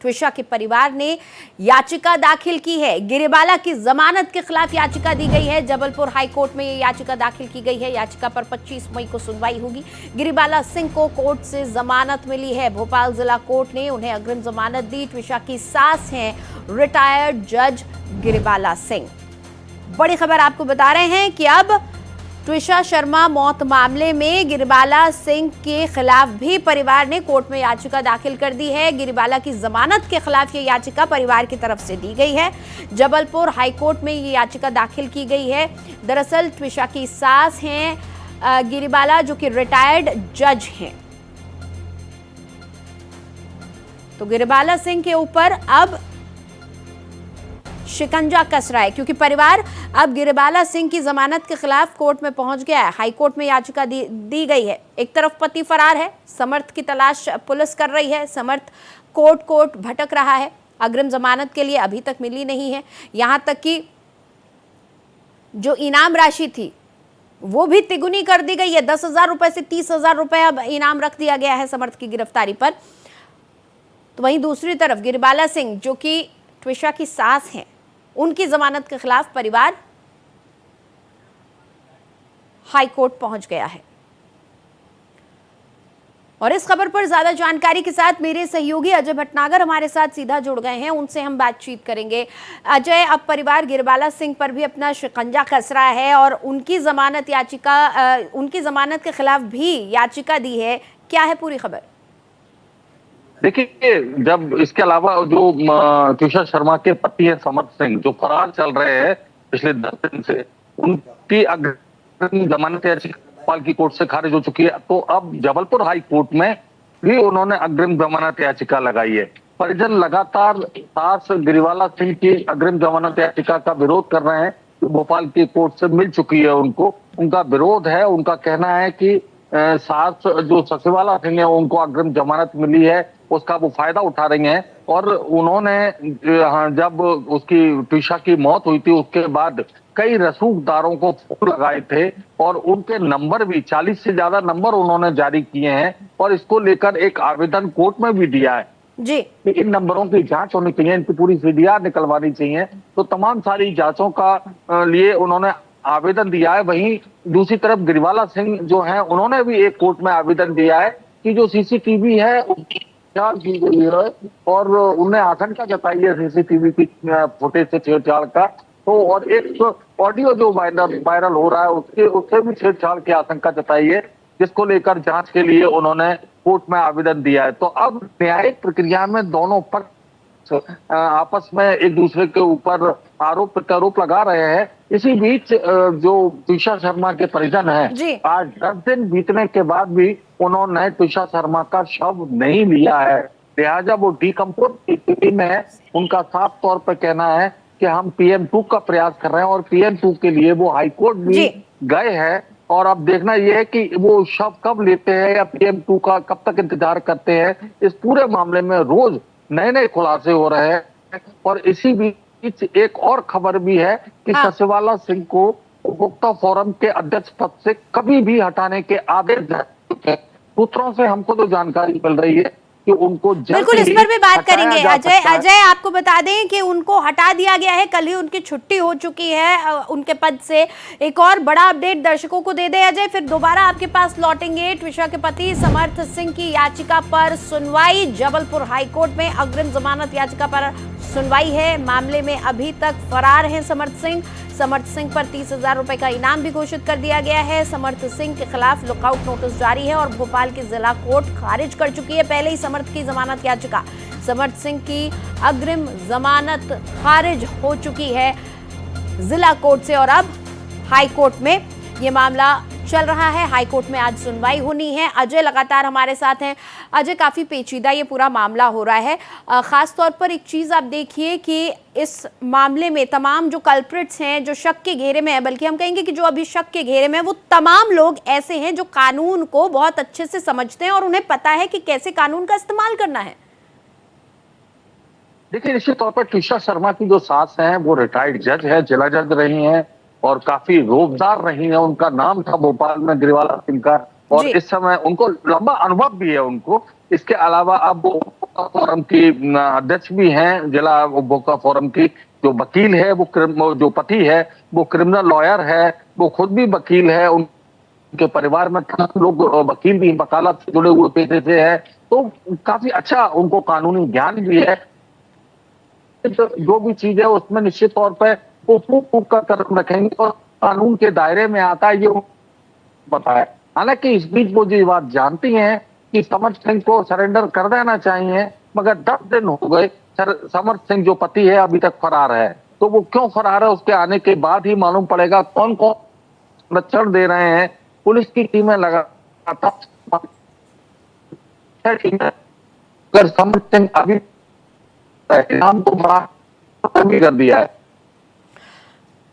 ट्विशा के परिवार ने याचिका दाखिल की है। गिरिबाला की जमानत के खिलाफ याचिका दी गई है। जबलपुर हाई कोर्ट में ये याचिका दाखिल की गई है। याचिका पर 25 मई को सुनवाई होगी। गिरिबाला सिंह को कोर्ट से जमानत मिली है। भोपाल जिला कोर्ट ने उन्हें अग्रिम जमानत दी। ट्विशा की सास हैं रिटायर्ड जज गिरिबाला सिंह। बड़ी खबर आपको बता रहे हैं कि अब ट्विशा शर्मा मौत मामले में गिरिबाला सिंह के खिलाफ भी परिवार ने कोर्ट में याचिका दाखिल कर दी है। गिरिबाला की जमानत के खिलाफ ये याचिका परिवार की तरफ से दी गई है। जबलपुर हाईकोर्ट में ये याचिका दाखिल की गई है। दरअसल ट्विशा की सास हैं गिरिबाला, जो कि रिटायर्ड जज हैं। तो गिरिबाला सिंह के ऊपर अब शिकंजा कस रहा है, क्योंकि परिवार अब गिरिबाला सिंह की जमानत के खिलाफ कोर्ट में पहुंच गया है। हाई कोर्ट में याचिका दी गई है। एक तरफ पति फरार है, समर्थ की तलाश पुलिस कर रही है। समर्थ कोर्ट भटक रहा है, अग्रिम जमानत के लिए अभी तक मिली नहीं है। यहां तक कि जो इनाम राशि थी वो भी तिगुनी कर दी गई है। 10,000 रुपए से 30,000 रुपए अब इनाम रख दिया गया है समर्थ की गिरफ्तारी पर। तो वहीं दूसरी तरफ गिरिबाला सिंह, जो कि ट्विशा की सास हैं, उनकी जमानत के खिलाफ परिवार हाई कोर्ट पहुंच गया है। और इस खबर पर ज्यादा जानकारी के साथ मेरे सहयोगी अजय भटनागर हमारे साथ सीधा जुड़ गए हैं। उनसे हम बातचीत करेंगे। अजय, अब परिवार गिरिबाला सिंह पर भी अपना शिकंजा कस रहा है और उनकी जमानत के खिलाफ भी याचिका दी है। क्या है पूरी खबर? देखिए, जब इसके अलावा जो ट्विशा शर्मा के पति हैं समर्थ सिंह, जो फरार चल रहे हैं पिछले 10 दिन से, उनकी अग्रिम जमानत याचिका भोपाल की कोर्ट से खारिज हो चुकी है। तो अब जबलपुर हाई कोर्ट में भी उन्होंने अग्रिम जमानत याचिका लगाई है। परिजन लगातार सास गिरिबाला सिंह की अग्रिम जमानत याचिका का विरोध कर रहे हैं। भोपाल की कोर्ट से मिल चुकी है उनको, उनका विरोध है। उनका कहना है कि सास जो ससीवाला सिंह है उनको अग्रिम जमानत मिली है, उसका वो फायदा उठा रही हैं। और उन्होंने जब उसकी ट्विशा की मौत हुई थी उसके बाद कई रसूखदारों को फोन लगाए थे और उनके नंबर भी 40 से ज्यादा नंबर उन्होंने जारी किए हैं और इसको लेकर एक आवेदन कोर्ट में भी दिया है जी कि इन नंबरों की जांच होनी चाहिए, इनकी पूरी सीडीआर निकलवानी चाहिए। तो तमाम सारी जांचों का लिए उन्होंने आवेदन दिया है। वहीं दूसरी तरफ गिरिबाला सिंह जो हैं, उन्होंने भी एक कोर्ट में आवेदन दिया है कि जो सीसीटीवी है उसकी जांच की गई है और उन्हें आशंका जताई है सीसीटीवी की फुटेज से छेड़छाड़ का। तो और एक ऑडियो जो वायरल हो रहा है उससे भी छेड़छाड़ की आशंका जताई है, जिसको लेकर जांच के लिए उन्होंने कोर्ट में आवेदन दिया है। तो अब न्यायिक प्रक्रिया में दोनों पक्ष आपस में एक दूसरे के ऊपर आरोप प्रत्यारोप लगा रहे हैं। इसी बीच जो ट्विशा शर्मा के परिजन हैं, आज 10 दिन बीतने के बाद भी उन्होंने ट्विशा शर्मा का शव नहीं लिया है। लिहाजा वो डिकम्पोज की स्थिति में है। उनका साफ तौर पर कहना है कि हम PM2 का प्रयास कर रहे हैं और PM2 के लिए वो हाईकोर्ट भी गए हैं। और अब देखना यह है कि वो शव कब लेते हैं या PM2 का कब तक इंतजार करते हैं। इस पूरे मामले में रोज नए खुलासे हो रहे हैं। और इसी बीच एक और खबर भी है कि ससीवाला सिंह को उपभोक्ता फोरम के अध्यक्ष पद से कभी भी हटाने के आदेश हैं। सूत्रों से हमको तो जानकारी मिल रही है कि उनको बिल्कुल इस पर भी बात करेंगे। अजय आपको बता दें कि उनको हटा दिया गया है, कल ही उनकी छुट्टी हो चुकी है उनके पद से। एक और बड़ा अपडेट दर्शकों को दे दें अजय, फिर दोबारा आपके पास लौटेंगे। ट्विशा के पति समर्थ सिंह की याचिका पर सुनवाई जबलपुर हाईकोर्ट में, अग्रिम जमानत याचिका पर सुनवाई है। मामले में अभी तक फरार हैं समर्थ सिंह पर 30,000 रुपए का इनाम भी घोषित कर दिया गया है। समर्थ सिंह के खिलाफ लुकआउट नोटिस जारी है और भोपाल की जिला कोर्ट खारिज कर चुकी है पहले ही समर्थ की जमानत याचिका। समर्थ सिंह की अग्रिम जमानत खारिज हो चुकी है जिला कोर्ट से और अब हाई कोर्ट में ये मामला चल रहा है। हाई कोर्ट में आज सुनवाई होनी है। अजय लगातार हमारे साथ हैं। अजय, काफी पेचीदा ये पूरा मामला हो रहा है। खास तौर पर एक चीज आप देखिए कि इस मामले में तमाम जो कल्प्रिट्स हैं, जो शक के घेरे में है, बल्कि हम कहेंगे कि जो अभी शक के घेरे में, वो तमाम लोग ऐसे हैं जो कानून को बहुत अच्छे से समझते हैं और उन्हें पता है कि कैसे कानून का इस्तेमाल करना है। देखिए, निश्चित तौर पर ट्विशा शर्मा की जो सास हैं वो रिटायर्ड जज है, जिला जज रही हैं और काफी रोबदार रही है। उनका नाम था भोपाल में गिरिबाला सिंह का और जी। इस समय उनको लंबा अनुभव भी है उनको। इसके अलावा अब वो फोरम की अध्यक्ष भी हैं, जिला उपभोक्ता फोरम की। जो वकील है वो जो पति है वो क्रिमिनल लॉयर है, वो खुद भी वकील है। उनके परिवार में लोग वकील भी, वकालत से जुड़े हुए पेशे से है, तो काफी अच्छा उनको कानूनी ज्ञान भी है। तो जो भी चीज है उसमें निश्चित तौर पर वो फूक कर कदम रखेंगे और कानून के दायरे में आता है, ये बताया। हालांकि इस बीच वो ये बात जानती हैं कि समर्थ सिंह को सरेंडर कर देना चाहिए, मगर 10 दिन हो गए समर्थ सिंह जो पति है अभी तक फरार है। तो वो क्यों फरार है, उसके आने के बाद ही मालूम पड़ेगा। कौन कौन संरक्षण दे रहे हैं, पुलिस की टीमें लगातार अगर समर्थ सिंह अभी नाम तो बड़ा कर दिया है।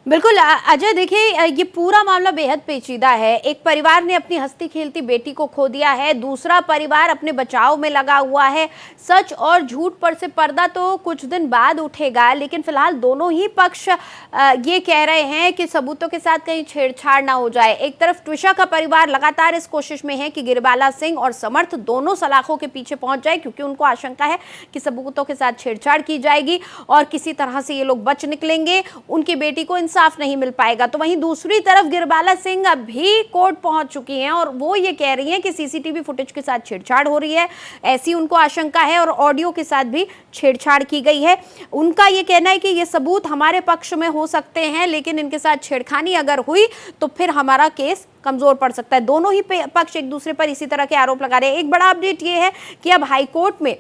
बिल्कुल अजय, देखिए ये पूरा मामला बेहद पेचीदा है। एक परिवार ने अपनी हंसती खेलती बेटी को खो दिया है, दूसरा परिवार अपने बचाव में लगा हुआ है। सच और झूठ पर से पर्दा तो कुछ दिन बाद उठेगा, लेकिन फिलहाल दोनों ही पक्ष ये कह रहे हैं कि सबूतों के साथ कहीं छेड़छाड़ ना हो जाए। एक तरफ ट्विशा का परिवार लगातार इस कोशिश में है कि गिरिबाला सिंह और समर्थ दोनों सलाखों के पीछे पहुंच जाए, क्योंकि उनको आशंका है कि सबूतों के साथ छेड़छाड़ की जाएगी और किसी तरह से ये लोग बच निकलेंगे, उनकी बेटी को इंसाफ नहीं मिल पाएगा। तो वहीं दूसरी तरफ गिरिबाला सिंह अभी कोर्ट पहुंच चुकी हैं और वो ये कह रही हैं कि सीसीटीवी फुटेज के साथ छेड़छाड़ हो रही है, ऐसी उनको आशंका है, और ऑडियो के साथ भी छेड़छाड़ की गई है। उनका ये कहना है कि ये सबूत हमारे पक्ष में हो सकते हैं, लेकिन इनके साथ छेड़खानी अगर हुई तो फिर हमारा केस कमजोर पड़ सकता है। दोनों ही पक्ष एक दूसरे पर इसी तरह के आरोप लगा रहे हैं। एक बड़ा अपडेट ये है कि अब हाईकोर्ट में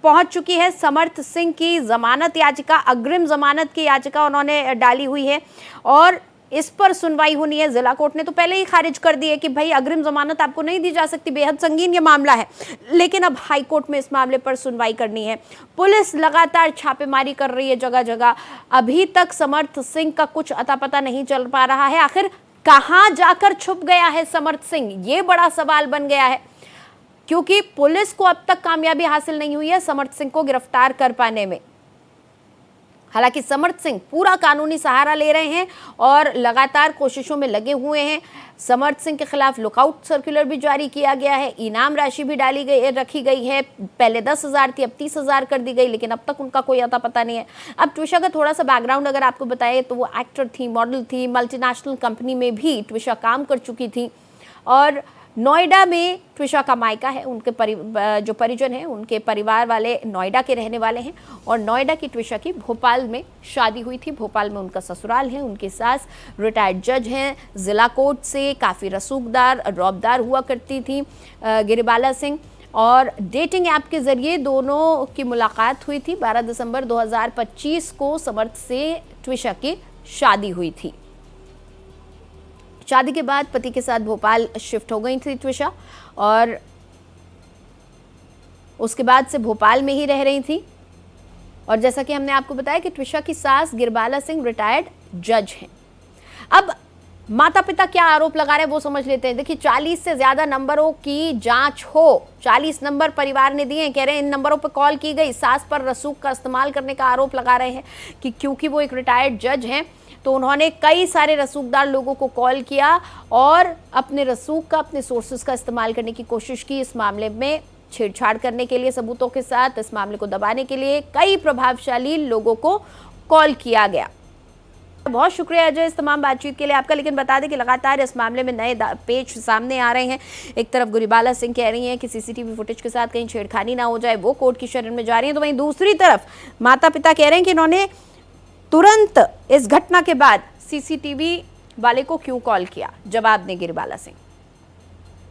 पहुंच चुकी है समर्थ सिंह की जमानत याचिका, अग्रिम जमानत की याचिका उन्होंने डाली हुई है और इस पर सुनवाई होनी है। जिला कोर्ट ने तो पहले ही खारिज कर दी है कि भाई अग्रिम जमानत आपको नहीं दी जा सकती, बेहद संगीन ये मामला है, लेकिन अब हाई कोर्ट में इस मामले पर सुनवाई करनी है। पुलिस लगातार छापेमारी कर रही है जगह जगह। अभी तक समर्थ सिंह का कुछ अता पता नहीं चल पा रहा है। आखिर कहां जाकर छुप गया है समर्थ सिंह, ये बड़ा सवाल बन गया है, क्योंकि पुलिस को अब तक कामयाबी हासिल नहीं हुई है समर्थ सिंह को गिरफ्तार कर पाने में। हालांकि समर्थ सिंह पूरा कानूनी सहारा ले रहे हैं और लगातार कोशिशों में लगे हुए हैं। समर्थ सिंह के खिलाफ लुकआउट सर्कुलर भी जारी किया गया है, इनाम राशि भी रखी गई है। पहले 10,000 थी, अब 30,000 कर दी गई, लेकिन अब तक उनका कोई अता पता नहीं है। अब ट्विशा का थोड़ा सा बैकग्राउंड अगर आपको बताए तो वो एक्टर थी, मॉडल थी, मल्टीनेशनल कंपनी में भी ट्विशा काम कर चुकी थी और नोएडा में ट्विशा का मायका है। उनके जो परिजन हैं उनके परिवार वाले नोएडा के रहने वाले हैं और नोएडा की ट्विशा की भोपाल में शादी हुई थी। भोपाल में उनका ससुराल है। उनकी सास रिटायर्ड जज हैं, जिला कोर्ट से काफ़ी रसूखदार रौबदार हुआ करती थी गिरिबाला सिंह, और डेटिंग ऐप के ज़रिए दोनों की मुलाकात हुई थी। 12 दिसंबर 2025 को समर्थ से ट्विशा की शादी हुई थी। शादी के बाद पति के साथ भोपाल शिफ्ट हो गई थी ट्विशा और उसके बाद से भोपाल में ही रह रही थी। और जैसा कि हमने आपको बताया कि ट्विशा की सास गिरिबाला सिंह रिटायर्ड जज हैं। अब माता पिता क्या आरोप लगा रहे हैं वो समझ लेते हैं। देखिए 40 से ज्यादा नंबरों की जांच हो, 40 नंबर परिवार ने दिए हैं, कह रहे हैं इन नंबरों पर कॉल की गई। सास पर रसूख का इस्तेमाल करने का आरोप लगा रहे हैं कि क्योंकि वो एक रिटायर्ड जज हैं तो उन्होंने कई सारे रसूखदार लोगों को कॉल किया और अपने रसूख का, अपने सोर्सेज का इस्तेमाल करने की कोशिश की। इस मामले में छेड़छाड़ करने के लिए सबूतों के साथ, इस मामले को दबाने के लिए कई प्रभावशाली लोगों को कॉल किया गया। बहुत शुक्रिया अजय इस तमाम बातचीत के लिए आपका। लेकिन बता दें कि लगातार इस मामले में नए पेच सामने आ रहे हैं। एक तरफ गिरिबाला सिंह कह रही हैं कि सीसीटीवी फुटेज के साथ कहीं छेड़खानी ना हो जाए, वो कोर्ट की शरण में जा रही हैं, तो वहीं दूसरी तरफ माता पिता कह रहे हैं कि इन्होंने तुरंत इस घटना के बाद सीसीटीवी वाले को क्यों कॉल किया। जवाब दें गिरिबाला सिंह।